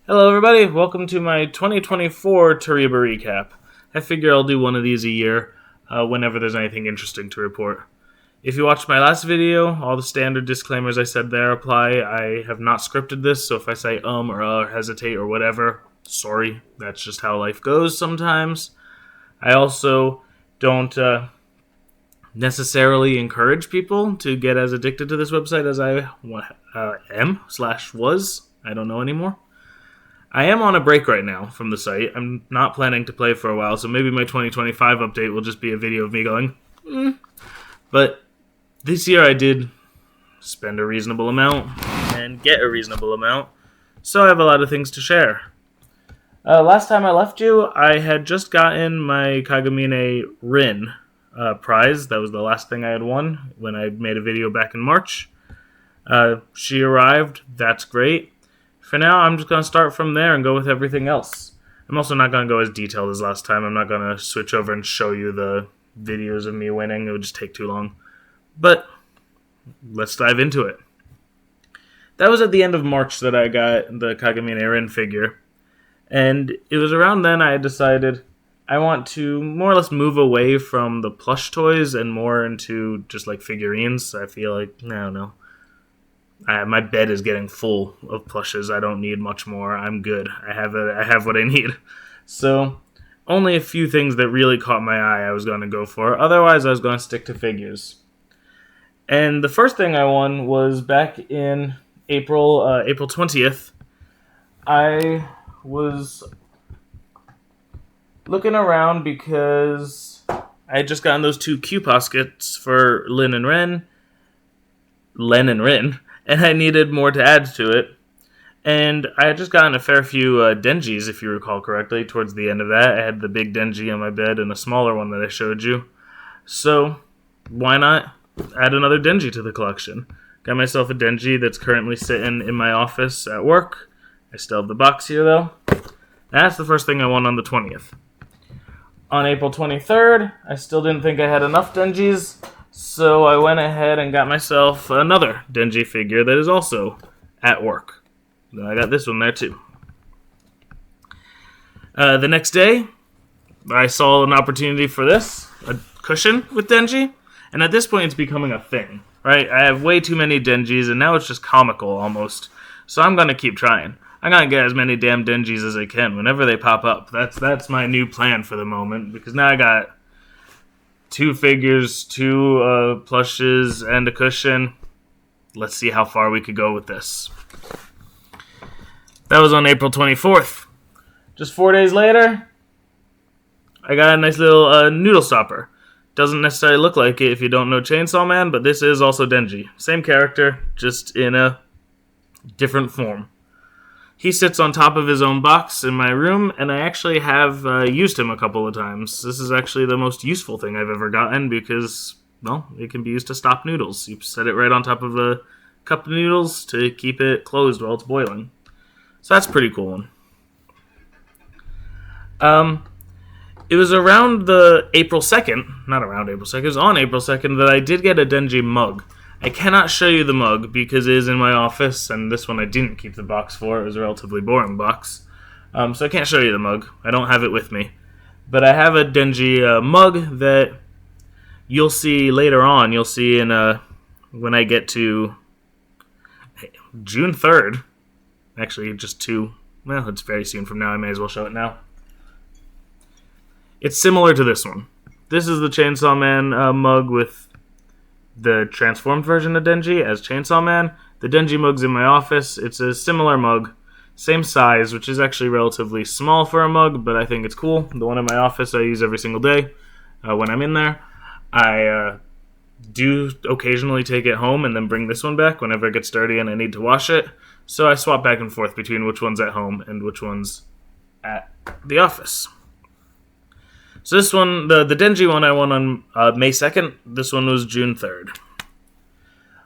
Hello everybody, welcome to my 2024 Toreba recap. I figure I'll do one of these a year, whenever there's anything interesting to report. If you watched my last video, all the standard disclaimers I said there apply. I have not scripted this, so if I say or hesitate or whatever, sorry, that's just how life goes sometimes. I also don't necessarily encourage people to get as addicted to this website as I am/was. I don't know anymore. I am on a break right now from the site. I'm not planning to play for a while, so maybe my 2025 update will just be a video of me going, But this year I did spend a reasonable amount and get a reasonable amount, so I have a lot of things to share. Last time I left you, I had just gotten my Kagamine Rin prize. That was the last thing I had won when I made a video back in March. She arrived. That's great. For now, I'm just going to start from there and go with everything else. I'm also not going to go as detailed as last time. I'm not going to switch over and show you the videos of me winning. It would just take too long. But let's dive into it. That was at the end of March that I got the Kagamine Rin figure. And it was around then I decided I want to more or less move away from the plush toys and more into just like figurines. I feel like, I don't know. My bed is getting full of plushes. I don't need much more. I'm good. I have what I need. So, only a few things that really caught my eye I was going to go for. Otherwise, I was going to stick to figures. And the first thing I won was back in April 20th. I was looking around because I had just gotten those two Q poskets for Len and Rin. And I needed more to add to it. And I had just gotten a fair few Denjis, if you recall correctly, towards the end of that. I had the big Denji on my bed and a smaller one that I showed you. So, why not add another Denji to the collection? Got myself a Denji that's currently sitting in my office at work. I still have the box here, though. That's the first thing I won on the 20th. On April 23rd, I still didn't think I had enough Denjis, so I went ahead and got myself another Denji figure that is also at work. Then I got this one there too. The next day, I saw an opportunity for this, a cushion with Denji, and at this point it's becoming a thing, right? I have way too many Denjis, and now it's just comical almost, so I'm going to keep trying. I'm going to get as many damn Denjis as I can whenever they pop up. That's my new plan for the moment, because now I got 2 figures, 2 plushes, and a cushion. Let's see how far we could go with this. That was on April 24th. Just 4 days later, I got a nice little noodle stopper. Doesn't necessarily look like it if you don't know Chainsaw Man, but this is also Denji. Same character, just in a different form. He sits on top of his own box in my room, and I actually have used him a couple of times. This is actually the most useful thing I've ever gotten because, well, it can be used to stop noodles. You set it right on top of a cup of noodles to keep it closed while it's boiling. So that's a pretty cool one. It was around the April 2nd, not around April 2nd, it was on April 2nd that I did get a Denji mug. I cannot show you the mug because it is in my office, and this one I didn't keep the box for. It was a relatively boring box. So I can't show you the mug. I don't have it with me. But I have a Denji mug that you'll see later on. You'll see in when I get to June 3rd. Actually, just 2. Well, it's very soon from now. I may as well show it now. It's similar to this one. This is the Chainsaw Man mug with the transformed version of Denji as Chainsaw Man. The Denji mug's in my office. It's a similar mug, same size, which is actually relatively small for a mug, but I think it's cool. The one in my office I use every single day when I'm in there. I do occasionally take it home and then bring this one back whenever it gets dirty and I need to wash it. So I swap back and forth between which one's at home and which one's at the office. So this one, the Denji one I won on May 2nd. This one was June 3rd.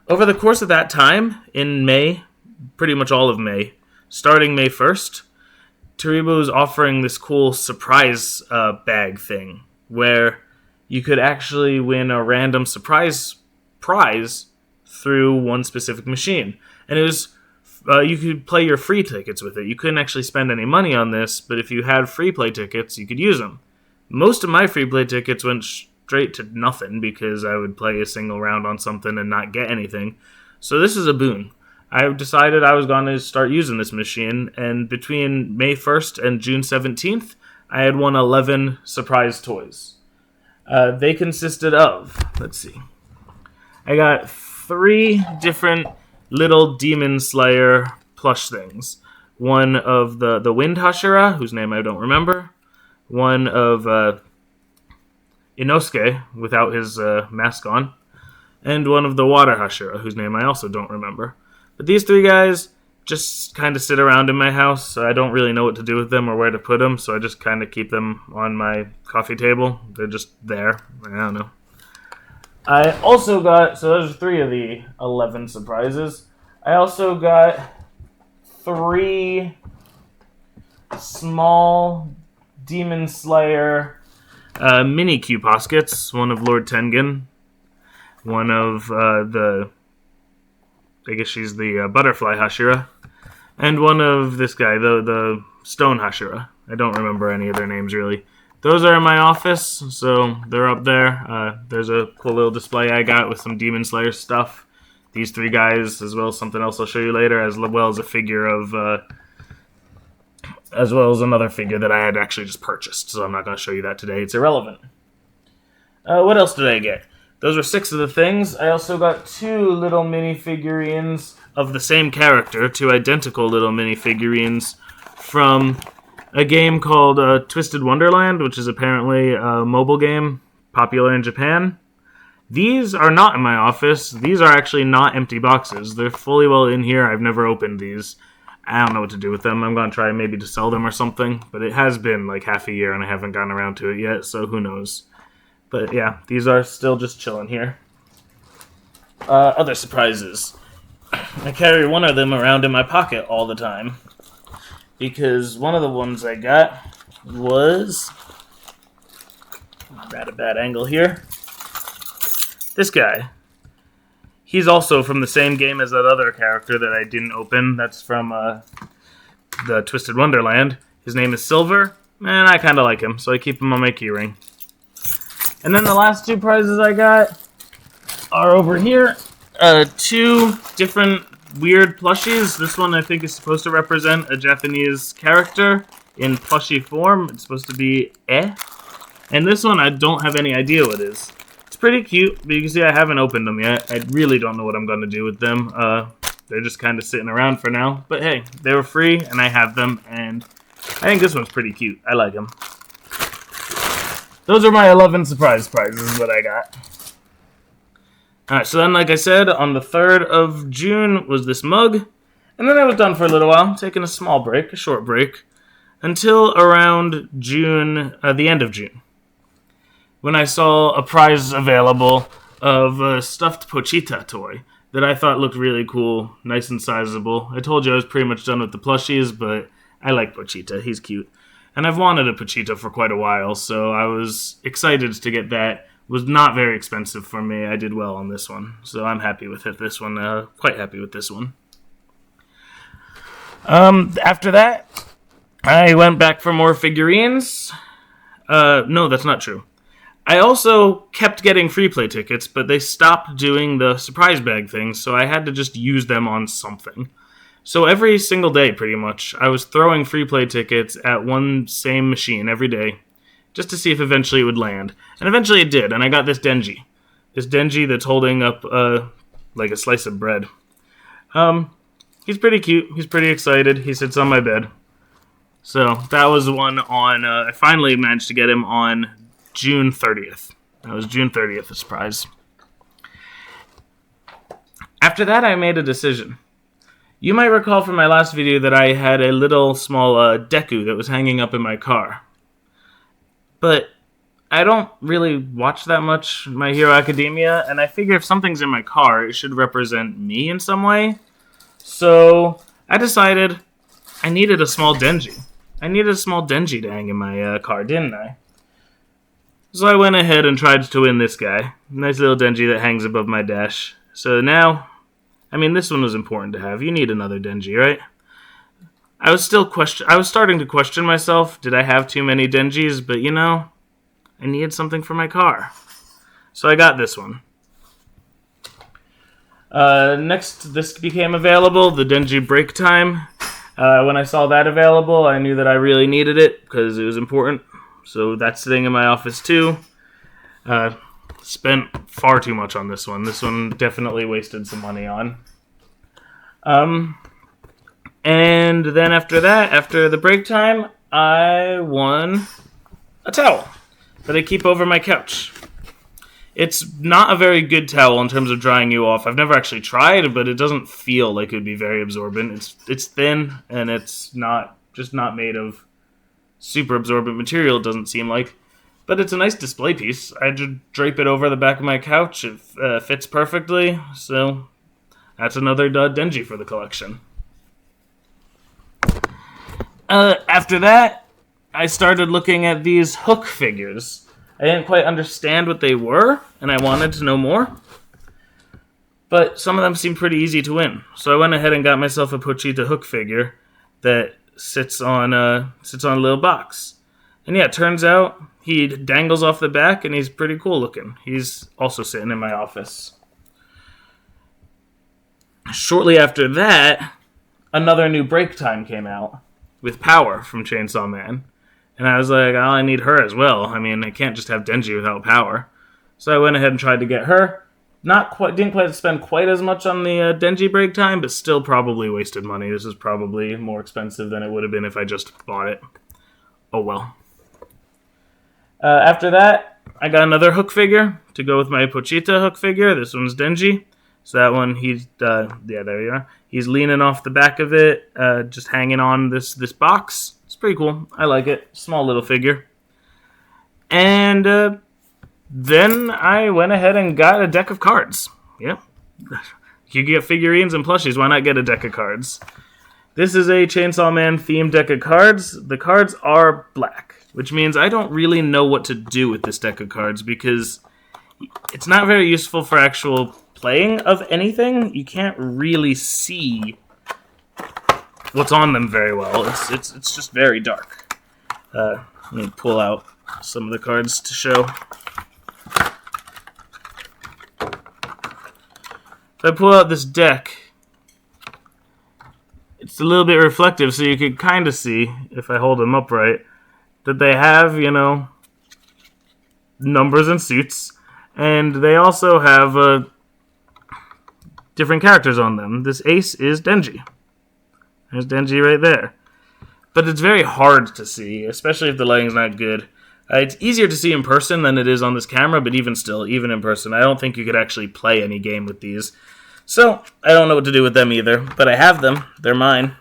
Over the course of that time, in May, pretty much all of May, starting May 1st, Toreba was offering this cool surprise bag thing, where you could actually win a random surprise prize through one specific machine. And it was you could play your free tickets with it. You couldn't actually spend any money on this, but if you had free play tickets, you could use them. Most of my free play tickets went straight to nothing because I would play a single round on something and not get anything. So this is a boon. I decided I was going to start using this machine, and between May 1st and June 17th, I had won 11 surprise toys. They consisted of, let's see, I got 3 different little Demon Slayer plush things. One of the Wind Hashira, whose name I don't remember. One of Inosuke, without his mask on. And one of the Water Hashira, whose name I also don't remember. But these 3 guys just kind of sit around in my house, so I don't really know what to do with them or where to put them, so I just kind of keep them on my coffee table. They're just there. I don't know. I also got, so those are 3 of the 11 surprises. I also got 3 small Demon Slayer mini Q poskets. One of Lord Tengen. One of I guess she's the Butterfly Hashira. And one of this guy, the Stone Hashira. I don't remember any of their names, really. Those are in my office, so they're up there. There's a cool little display I got with some Demon Slayer stuff. These 3 guys, as well as something else I'll show you later, as well as a figure of... as well as another figure that I had actually just purchased, so I'm not going to show you that today. It's irrelevant. What else did I get? Those were 6 of the things. I also got 2 little minifigurines of the same character, 2 identical little minifigurines from a game called Twisted Wonderland, which is apparently a mobile game popular in Japan. These are not in my office. These are actually not empty boxes. They're fully well in here. I've never opened these. I don't know what to do with them. I'm going to try maybe to sell them or something, but it has been like half a year and I haven't gotten around to it yet, so who knows. But yeah, these are still just chilling here. Other surprises. I carry one of them around in my pocket all the time. Because one of the ones I got was... I'm at a bad angle here. This guy. He's also from the same game as that other character that I didn't open. That's from the Twisted Wonderland. His name is Silver, and I kind of like him, so I keep him on my keyring. And then the last 2 prizes I got are over here. 2 different weird plushies. This one I think is supposed to represent a Japanese character in plushie form. It's supposed to be And this one I don't have any idea what it is. It's pretty cute, but you can see I haven't opened them yet. I really don't know what I'm going to do with them. They're just kind of sitting around for now. But hey, they were free, and I have them, and I think this one's pretty cute. I like them. Those are my 11 surprise prizes that I got. Alright, so then, like I said, on the 3rd of June was this mug. And then I was done for a little while, taking a small break, a short break, until around June, the end of June, when I saw a prize available of a stuffed Pochita toy that I thought looked really cool, nice and sizable. I told you I was pretty much done with the plushies, but I like Pochita. He's cute. And I've wanted a Pochita for quite a while, so I was excited to get that. It was not very expensive for me. I did well on this one, so I'm happy with it. This one, quite happy with this one. After that, I went back for more figurines. No, that's not true. I also kept getting free play tickets, but they stopped doing the surprise bag thing, so I had to just use them on something. So every single day, pretty much, I was throwing free play tickets at one same machine every day, just to see if eventually it would land. And eventually it did, and I got this Denji. This Denji that's holding up, like a slice of bread. He's pretty cute. He's pretty excited. He sits on my bed. So that was one on, I finally managed to get him on June 30th. That was June 30th, a surprise. After that, I made a decision. You might recall from my last video that I had a little small Deku that was hanging up in my car. But I don't really watch that much My Hero Academia, and I figure if something's in my car, it should represent me in some way. So I decided I needed a small Denji. I needed a small Denji to hang in my car, didn't I? So I went ahead and tried to win this guy. Nice little Denji that hangs above my dash. So now I mean, this one was important to have. You need another Denji, right? I was starting to question myself. Did I have too many Denjis? But, I needed something for my car. So I got this one. Next, this became available, the Denji Break Time. When I saw that available, I knew that I really needed it because it was important. So that's sitting in my office too. Spent far too much on this one. This one definitely wasted some money on. And then after that, after the break time, I won a towel that I keep over my couch. It's not a very good towel in terms of drying you off. I've never actually tried, but it doesn't feel like it would be very absorbent. It's thin, and it's not made of super absorbent material, it doesn't seem like. But it's a nice display piece. I just drape it over the back of my couch. It fits perfectly, so that's another Denji for the collection. After that, I started looking at these Hook figures. I didn't quite understand what they were, and I wanted to know more. But some of them seemed pretty easy to win. So I went ahead and got myself a Pochita Hook figure that sits on a little box. And yeah, it turns out he dangles off the back, and he's pretty cool looking. He's also sitting in my office. Shortly after that, another new Break Time came out with Power from Chainsaw Man. And I was like, oh, I need her as well. I mean, I can't just have Denji without Power. So I went ahead and tried to get her. Didn't quite spend quite as much on the Denji Break Time, but still probably wasted money. This is probably more expensive than it would have been if I just bought it. Oh well. After that, I got another Hook figure to go with my Pochita Hook figure. This one's Denji. So that one, there you are. He's leaning off the back of it, just hanging on this box. It's pretty cool. I like it. Small little figure. And then I went ahead and got a deck of cards. Yeah. You get figurines and plushies. Why not get a deck of cards? This is a Chainsaw Man themed deck of cards. The cards are black, which means I don't really know what to do with this deck of cards because it's not very useful for actual playing of anything. You can't really see what's on them very well. It's just very dark. Let me pull out some of the cards to show. If I pull out this deck, it's a little bit reflective, so you can kind of see, if I hold them upright, that they have, numbers and suits, and they also have different characters on them. This ace is Denji. There's Denji right there. But it's very hard to see, especially if the lighting's not good. It's easier to see in person than it is on this camera, but even in person, I don't think you could actually play any game with these. So, I don't know what to do with them either, but I have them. They're mine.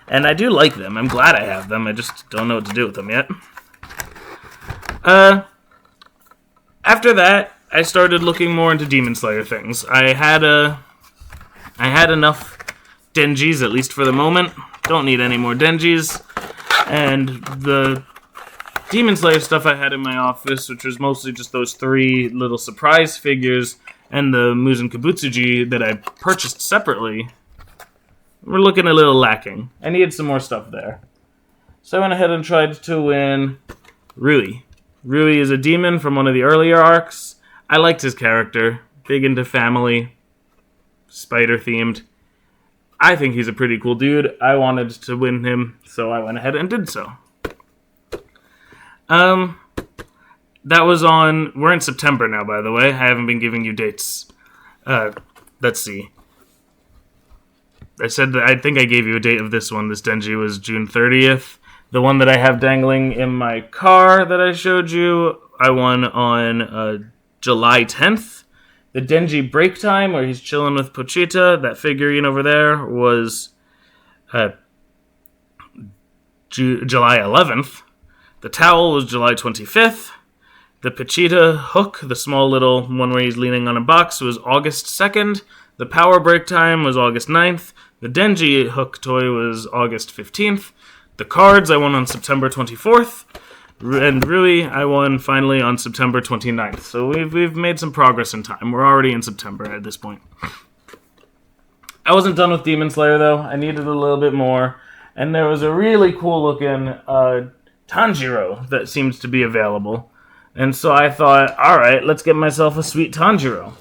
And I do like them. I'm glad I have them. I just don't know what to do with them yet. After that, I started looking more into Demon Slayer things. I had enough Denjis, at least for the moment. Don't need any more Denjis. And the Demon Slayer stuff I had in my office, which was mostly just those 3 little surprise figures, and the Muzen Kabutsuji that I purchased separately, were looking a little lacking. I needed some more stuff there. So I went ahead and tried to win Rui. Rui is a demon from one of the earlier arcs. I liked his character. Big into family. Spider-themed. I think he's a pretty cool dude. I wanted to win him, so I went ahead and did so. That was on... We're in September now, by the way. I haven't been giving you dates. Let's see. I think I gave you a date of this one. This Denji was June 30th. The one that I have dangling in my car that I showed you, I won on July 10th. The Denji Break Time, where he's chilling with Pochita, that figurine over there, was July 11th. The towel was July 25th. The Pochita hook, the small little one where he's leaning on a box, was August 2nd. The Power Break Time was August 9th. The Denji hook toy was August 15th. The cards I won on September 24th. And Rui I won finally on September 29th. So we've made some progress in time. We're already in September at this point. I wasn't done with Demon Slayer, though. I needed a little bit more. And there was a really cool-looking Tanjiro that seems to be available. And so I thought, alright, let's get myself a sweet Tanjiro.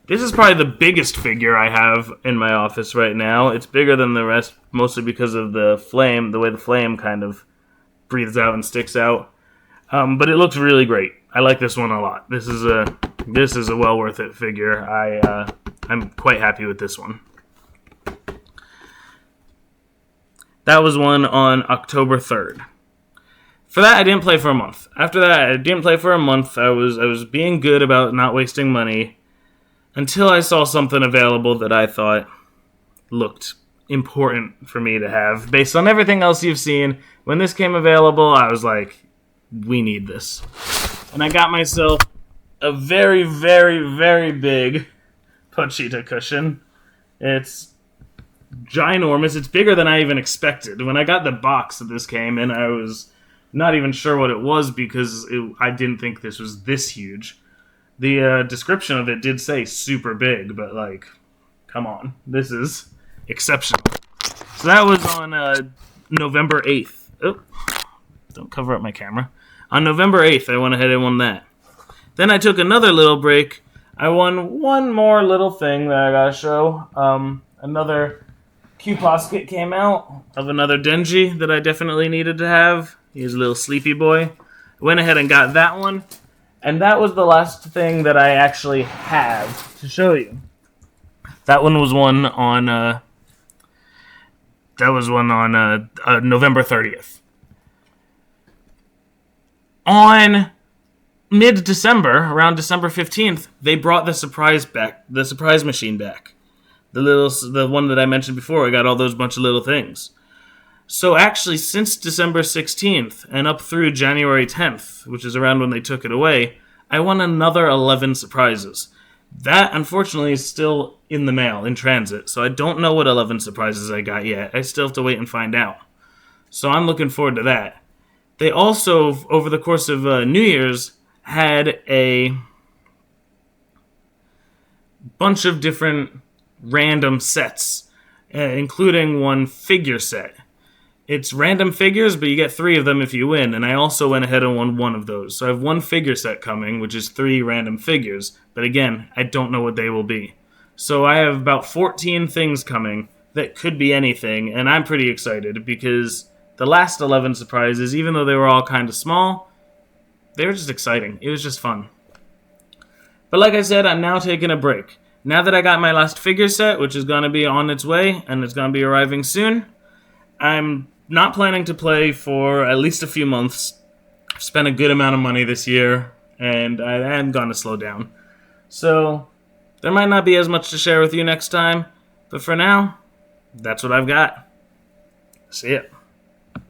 This is probably the biggest figure I have in my office right now. It's bigger than the rest, mostly because of the flame, the way the flame kind of breathes out and sticks out. But it looks really great. I like this one a lot. This is a well worth it figure. I'm quite happy with this one. That was one on October 3rd. For that, I didn't play for a month. After that, I didn't play for a month. I was being good about not wasting money until I saw something available that I thought looked important for me to have. Based on everything else you've seen, when this came available, I was like, we need this. And I got myself a very, very, very big Pochita cushion. It's ginormous. It's bigger than I even expected. When I got the box that this came in, I was not even sure what it was because I didn't think this was this huge. The description of it did say super big, but like, come on. This is exceptional. So that was on November 8th. Oh, don't cover up my camera. On November 8th, I went ahead and won that. Then I took another little break. I won one more little thing that I gotta show. Another Q-Posket came out of another Denji that I definitely needed to have. He's a little sleepy boy. I went ahead and got that one. And that was the last thing that I actually have to show you. That one was one on November 30th. On mid-December, around December 15th, they brought the surprise machine back. The one that I mentioned before. I got all those bunch of little things. So actually, since December 16th and up through January 10th, which is around when they took it away, I won another 11 surprises. That, unfortunately, is still in the mail, in transit, so I don't know what 11 surprises I got yet. I still have to wait and find out. So I'm looking forward to that. They also, over the course of New Year's, had a bunch of different random sets, including one figure set. It's random figures, but you get 3 of them if you win, and I also went ahead and won one of those. So I have one figure set coming, which is 3 random figures, but again, I don't know what they will be. So I have about 14 things coming that could be anything, and I'm pretty excited because the last 11 surprises, even though they were all kind of small, they were just exciting. It was just fun. But like I said, I'm now taking a break. Now that I got my last figure set, which is going to be on its way, and it's going to be arriving soon, I'm not planning to play for at least a few months. I've spent a good amount of money this year, and I am going to slow down. So, there might not be as much to share with you next time, but for now, that's what I've got. See ya.